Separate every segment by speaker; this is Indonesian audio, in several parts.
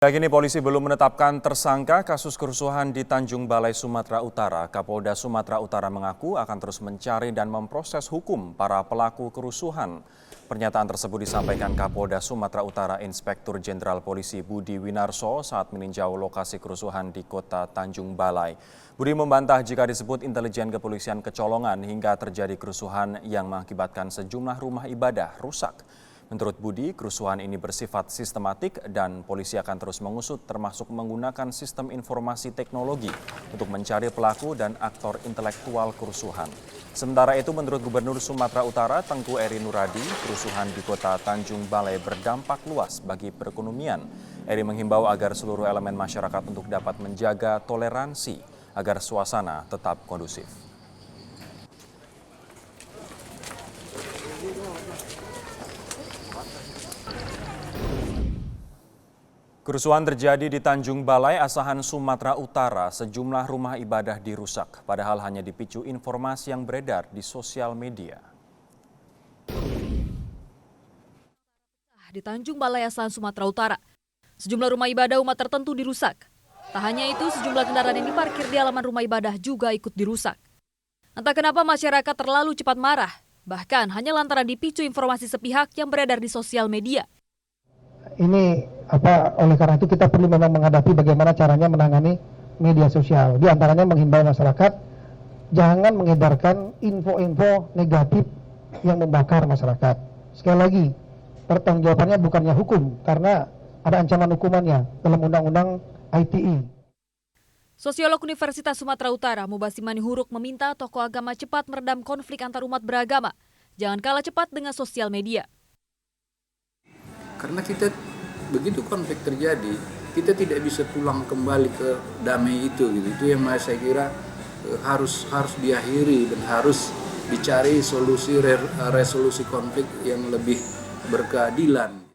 Speaker 1: Kini polisi belum menetapkan tersangka kasus kerusuhan di Tanjung Balai, Sumatera Utara. Kapolda Sumatera Utara mengaku akan terus mencari dan memproses hukum para pelaku kerusuhan. Pernyataan tersebut disampaikan Kapolda Sumatera Utara Inspektur Jenderal Polisi Budi Winarso saat meninjau lokasi kerusuhan di kota Tanjung Balai. Budi membantah jika disebut intelijen kepolisian kecolongan hingga terjadi kerusuhan yang mengakibatkan sejumlah rumah ibadah rusak. Menurut Budi, kerusuhan ini bersifat sistematik dan polisi akan terus mengusut termasuk menggunakan sistem informasi teknologi untuk mencari pelaku dan aktor intelektual kerusuhan. Sementara itu, menurut Gubernur Sumatera Utara Tengku Eri Nuradi, kerusuhan di kota Tanjung Balai berdampak luas bagi perekonomian. Eri menghimbau agar seluruh elemen masyarakat untuk dapat menjaga toleransi agar suasana tetap kondusif. Kerusuhan terjadi di Tanjung Balai, Asahan, Sumatera Utara. Sejumlah rumah ibadah dirusak, padahal hanya dipicu informasi yang beredar di sosial media.
Speaker 2: Di Tanjung Balai, Asahan, Sumatera Utara, sejumlah rumah ibadah umat tertentu dirusak. Tak hanya itu, sejumlah kendaraan yang diparkir di halaman rumah ibadah juga ikut dirusak. Entah kenapa masyarakat terlalu cepat marah, bahkan hanya lantaran dipicu informasi sepihak yang beredar di sosial media.
Speaker 3: Oleh karena itu kita perlu memang menghadapi bagaimana caranya menangani media sosial. Di antaranya menghimbau masyarakat jangan mengedarkan info-info negatif yang membakar masyarakat. Sekali lagi, pertanggungjawabannya bukannya hukum karena ada ancaman hukumannya dalam Undang-Undang ITE.
Speaker 2: Sosiolog Universitas Sumatera Utara Mubashir Manihuruk meminta tokoh agama cepat meredam konflik antar umat beragama. Jangan kalah cepat dengan sosial media.
Speaker 4: Karena begitu konflik terjadi, kita tidak bisa pulang kembali ke damai itu. Itu yang saya kira harus diakhiri dan harus dicari resolusi konflik yang lebih berkeadilan.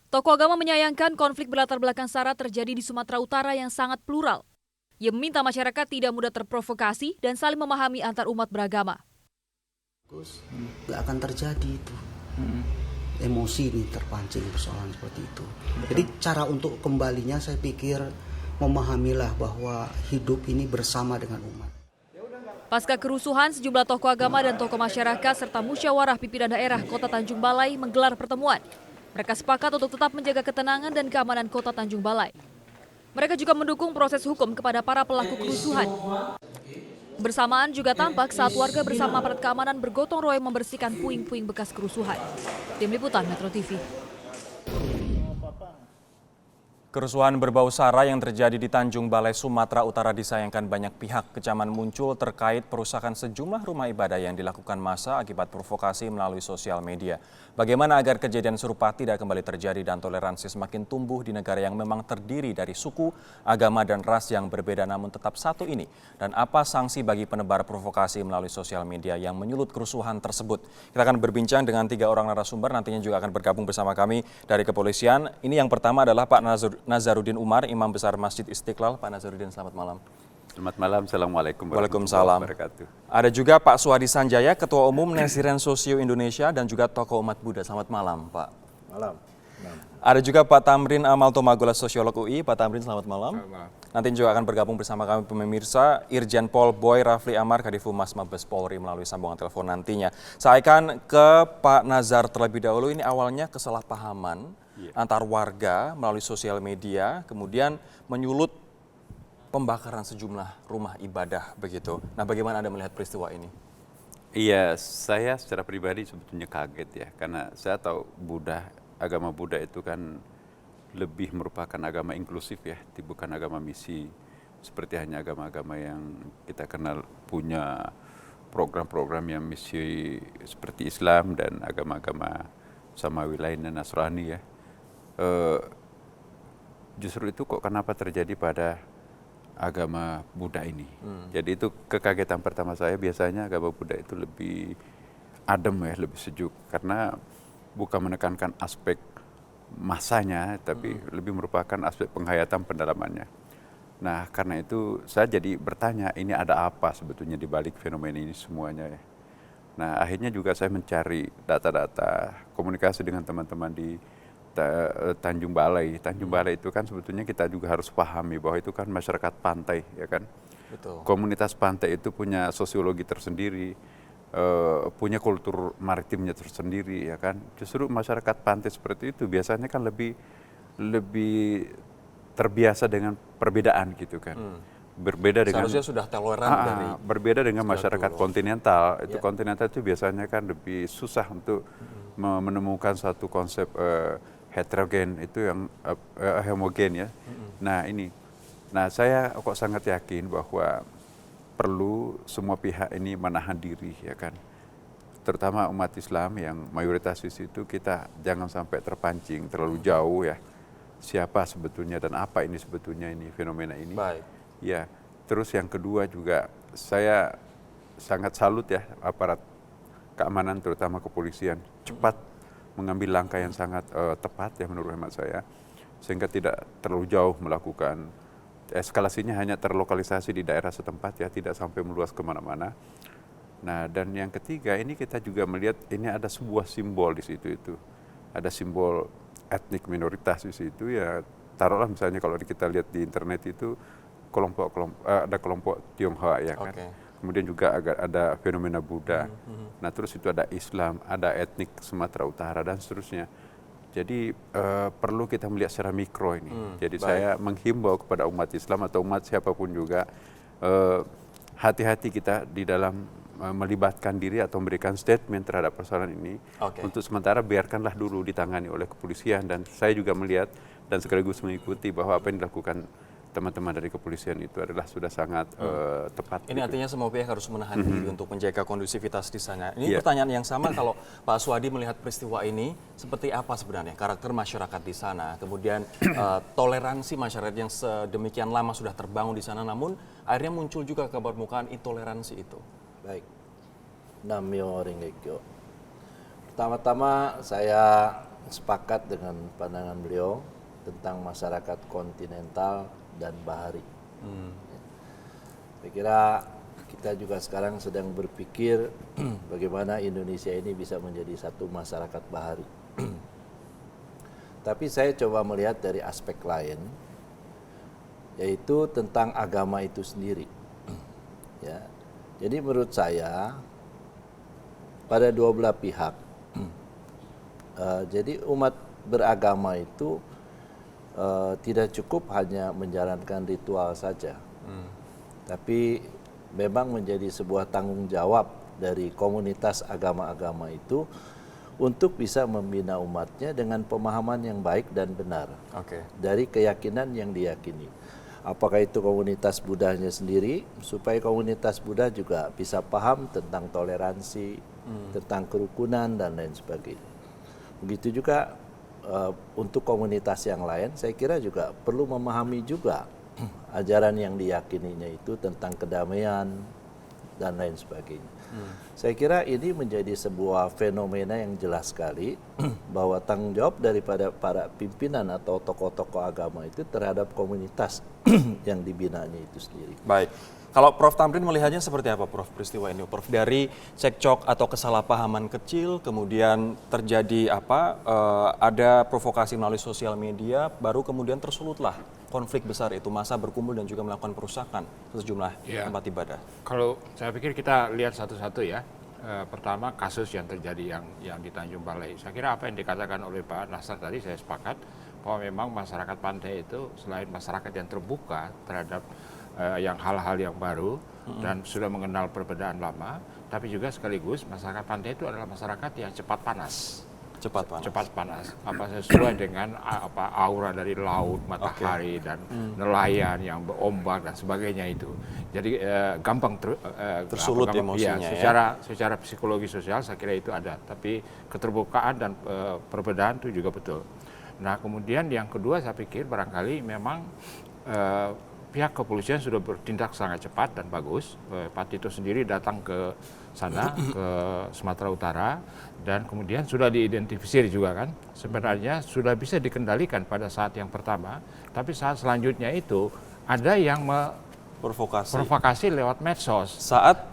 Speaker 2: Tokoh agama menyayangkan konflik berlatar belakang SARA terjadi di Sumatera Utara yang sangat plural. Ia meminta masyarakat tidak mudah terprovokasi dan saling memahami antar umat beragama.
Speaker 5: Nggak akan terjadi itu. Emosi ini terpancing persoalan seperti itu. Jadi cara untuk kembalinya saya pikir memahamilah bahwa hidup ini bersama dengan umat.
Speaker 2: Pasca kerusuhan, sejumlah tokoh agama dan tokoh masyarakat serta musyawarah pimpinan daerah Kota Tanjung Balai menggelar pertemuan. Mereka sepakat untuk tetap menjaga ketenangan dan keamanan Kota Tanjung Balai. Mereka juga mendukung proses hukum kepada para pelaku kerusuhan. Bersamaan juga tampak saat warga bersama aparat keamanan bergotong royong membersihkan puing-puing bekas kerusuhan. Tim Liputan Metro TV.
Speaker 1: Kerusuhan berbau SARA yang terjadi di Tanjung Balai, Sumatera Utara disayangkan banyak pihak. Kecaman muncul terkait perusakan sejumlah rumah ibadah yang dilakukan massa akibat provokasi melalui sosial media. Bagaimana agar kejadian serupa tidak kembali terjadi dan toleransi semakin tumbuh di negara yang memang terdiri dari suku, agama, dan ras yang berbeda namun tetap satu ini? Dan apa sanksi bagi penebar provokasi melalui sosial media yang menyulut kerusuhan tersebut? Kita akan berbincang dengan 3 orang narasumber, nantinya juga akan bergabung bersama kami dari kepolisian. Ini yang pertama adalah Pak Nazaruddin Umar, Imam Besar Masjid Istiqlal. Pak Nazaruddin, selamat malam.
Speaker 6: Selamat malam, Assalamualaikum
Speaker 1: Waalaikumsalam.
Speaker 6: warahmatullahi wabarakatuh.
Speaker 1: Ada juga Pak Suhadi Sanjaya, Ketua Umum Nesiren Sosio Indonesia dan juga tokoh umat Buddha. Selamat malam, Pak.
Speaker 7: Malam.
Speaker 1: Ada juga Pak Tamrin Amaltomagula, Sosiolog UI. Pak Tamrin, selamat malam. Nanti juga akan bergabung bersama kami pemirsa Irjen Pol Boy Rafli Amar, Kadifumas Mabes Polri melalui sambungan telepon nantinya. Saya akan ke Pak Nazar terlebih dahulu. Ini awalnya kesalahpahaman antar warga melalui sosial media, kemudian menyulut pembakaran sejumlah rumah ibadah begitu. Nah, bagaimana Anda melihat peristiwa ini?
Speaker 6: Iya, saya secara pribadi sebetulnya kaget ya, karena saya tahu agama Buddha itu kan lebih merupakan agama inklusif ya, bukan agama misi seperti hanya agama-agama yang kita kenal punya program-program yang misi seperti Islam dan agama-agama Samawi lain dan Nasrani ya. Justru itu kok kenapa terjadi pada agama Buddha ini. Jadi itu kekagetan pertama saya. Biasanya agama Buddha itu lebih adem ya, lebih sejuk. Karena bukan menekankan aspek masanya, tapi lebih merupakan aspek penghayatan pendalamannya. Nah, karena itu saya jadi bertanya, ini ada apa sebetulnya di balik fenomena ini semuanya ya. Nah, akhirnya juga saya mencari data-data, komunikasi dengan teman-teman di Tanjung Balai. Tanjung Balai itu kan sebetulnya kita juga harus pahami bahwa itu kan masyarakat pantai, ya kan.
Speaker 1: Betul.
Speaker 6: Komunitas pantai itu punya sosiologi tersendiri, punya kultur maritimnya tersendiri, ya kan. Justru masyarakat pantai seperti itu biasanya kan lebih terbiasa dengan perbedaan gitu kan. Berbeda dengan
Speaker 1: Seharusnya sudah toleran dari
Speaker 6: berbeda dengan masyarakat
Speaker 1: dulu.
Speaker 6: kontinental. Itu
Speaker 1: Ya.
Speaker 6: kontinental itu biasanya kan lebih susah untuk menemukan satu konsep heterogen itu yang homogen ya. Nah saya kok sangat yakin bahwa perlu semua pihak ini menahan diri, ya kan. Terutama umat Islam yang mayoritas di situ, kita jangan sampai terpancing terlalu jauh ya. Siapa sebetulnya dan apa ini sebetulnya ini fenomena ini.
Speaker 1: Baik.
Speaker 6: Ya, terus yang kedua juga saya sangat salut ya aparat keamanan terutama kepolisian cepat mengambil langkah yang sangat tepat ya menurut hemat saya, sehingga tidak terlalu jauh melakukan eskalasinya, hanya terlokalisasi di daerah setempat ya, tidak sampai meluas kemana-mana. Nah, dan yang ketiga ini kita juga melihat ini ada sebuah simbol di situ itu, ada simbol etnik minoritas di situ ya. Taruhlah misalnya kalau kita lihat di internet itu ada kelompok Tionghoa ya kan.
Speaker 1: Oke.
Speaker 6: Kemudian juga ada fenomena Buddha. Nah terus itu ada Islam, ada etnik Sumatera Utara dan seterusnya. Jadi perlu kita melihat secara mikro ini. Jadi
Speaker 1: baik.
Speaker 6: saya menghimbau kepada umat Islam atau umat siapapun juga, hati-hati kita di dalam melibatkan diri atau memberikan statement terhadap persoalan ini.
Speaker 1: Oke.
Speaker 6: Untuk sementara biarkanlah dulu ditangani oleh kepolisian, dan saya juga melihat dan sekaligus mengikuti bahwa apa yang dilakukan teman-teman dari kepolisian itu adalah sudah sangat tepat.
Speaker 1: Ini
Speaker 6: gitu.
Speaker 1: artinya semua pihak harus menahan diri untuk menjaga kondusivitas di sana. Ini
Speaker 6: Iya.
Speaker 1: pertanyaan yang sama, kalau Pak Aswadi melihat peristiwa ini, seperti apa sebenarnya karakter masyarakat di sana? Kemudian toleransi masyarakat yang sedemikian lama sudah terbangun di sana, namun akhirnya muncul juga ke permukaan intoleransi itu.
Speaker 7: Baik, Namyo Ringekyo. Pertama-tama saya sepakat dengan pandangan beliau tentang masyarakat kontinental dan bahari. Saya kira kita juga sekarang sedang berpikir bagaimana Indonesia ini bisa menjadi satu masyarakat bahari. Tapi saya coba melihat dari aspek lain, yaitu tentang agama itu sendiri. Ya. Jadi menurut saya pada dua belah pihak, jadi umat beragama itu tidak cukup hanya menjalankan ritual saja, tapi memang menjadi sebuah tanggung jawab dari komunitas agama-agama itu untuk bisa membina umatnya dengan pemahaman yang baik dan benar dari keyakinan yang diyakini. Apakah itu komunitas Buddhanya sendiri, supaya komunitas Buddha juga bisa paham tentang toleransi, tentang kerukunan dan lain sebagainya. Begitu juga untuk komunitas yang lain, saya kira juga perlu memahami juga ajaran yang diyakininya itu tentang kedamaian dan lain sebagainya. Saya kira ini menjadi sebuah fenomena yang jelas sekali bahwa tanggung jawab daripada para pimpinan atau tokoh-tokoh agama itu terhadap komunitas yang dibinanya itu sendiri.
Speaker 1: Baik. Kalau Prof. Tamrin melihatnya seperti apa, Prof, peristiwa ini? Prof, dari cekcok atau kesalahpahaman kecil, kemudian terjadi ada provokasi melalui sosial media, baru kemudian tersulutlah konflik besar itu, massa berkumpul dan juga melakukan perusakan sejumlah tempat ibadah.
Speaker 8: Kalau saya pikir kita lihat satu-satu ya. Pertama kasus yang terjadi yang di Tanjung Balai. Saya kira apa yang dikatakan oleh Pak Nasar tadi saya sepakat bahwa memang masyarakat pantai itu selain masyarakat yang terbuka terhadap yang hal-hal yang baru dan sudah mengenal perbedaan lama, tapi juga sekaligus masyarakat pantai itu adalah masyarakat yang cepat panas. Cepat panas. Sesuai dengan aura dari laut, matahari dan nelayan yang berombak dan sebagainya itu. Jadi gampang
Speaker 1: tersulut emosinya
Speaker 8: secara psikologi sosial saya kira itu ada, tapi keterbukaan dan perbedaan itu juga betul. Nah, kemudian yang kedua saya pikir barangkali memang pihak kepolisian sudah bertindak sangat cepat dan bagus. Pak Tito sendiri datang ke sana, ke Sumatera Utara, dan kemudian sudah diidentifikasi juga kan. Sebenarnya sudah bisa dikendalikan pada saat yang pertama, tapi saat selanjutnya itu ada yang provokasi lewat medsos.
Speaker 1: Saat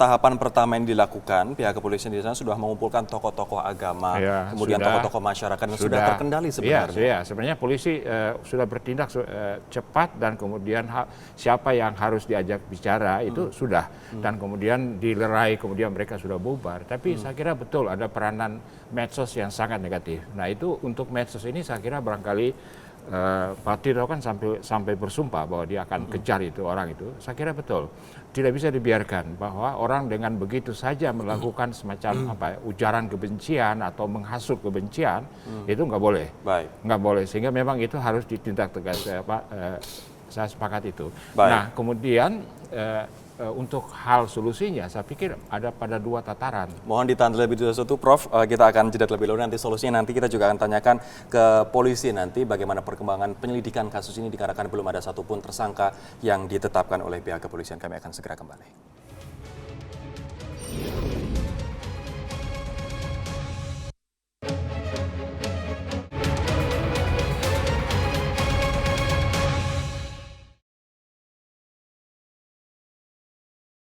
Speaker 1: tahapan pertama yang dilakukan, pihak kepolisian di sana sudah mengumpulkan tokoh-tokoh agama, kemudian tokoh-tokoh masyarakat yang sudah terkendali sebenarnya.
Speaker 8: Iya, sebenarnya polisi sudah bertindak cepat dan kemudian siapa yang harus diajak bicara itu sudah dan kemudian dilerai, kemudian mereka sudah bubar. Tapi saya kira betul ada peranan medsos yang sangat negatif. Nah itu untuk medsos ini saya kira barangkali Pak Tito kan sampai bersumpah bahwa dia akan kejar itu orang itu. Saya kira betul. Tidak bisa dibiarkan bahwa orang dengan begitu saja melakukan semacam ujaran kebencian atau menghasut kebencian itu nggak boleh. Nggak boleh. Sehingga memang itu harus ditindak tegas. Saya sepakat itu. Nah kemudian untuk hal solusinya saya pikir ada pada 2 tataran.
Speaker 1: Mohon ditahan terlebih dahulu Prof, kita akan jeda terlebih dahulu, nanti solusinya nanti kita juga akan tanyakan ke polisi nanti bagaimana perkembangan penyelidikan kasus ini dikarenakan belum ada satupun tersangka yang ditetapkan oleh pihak kepolisian. Kami akan segera kembali.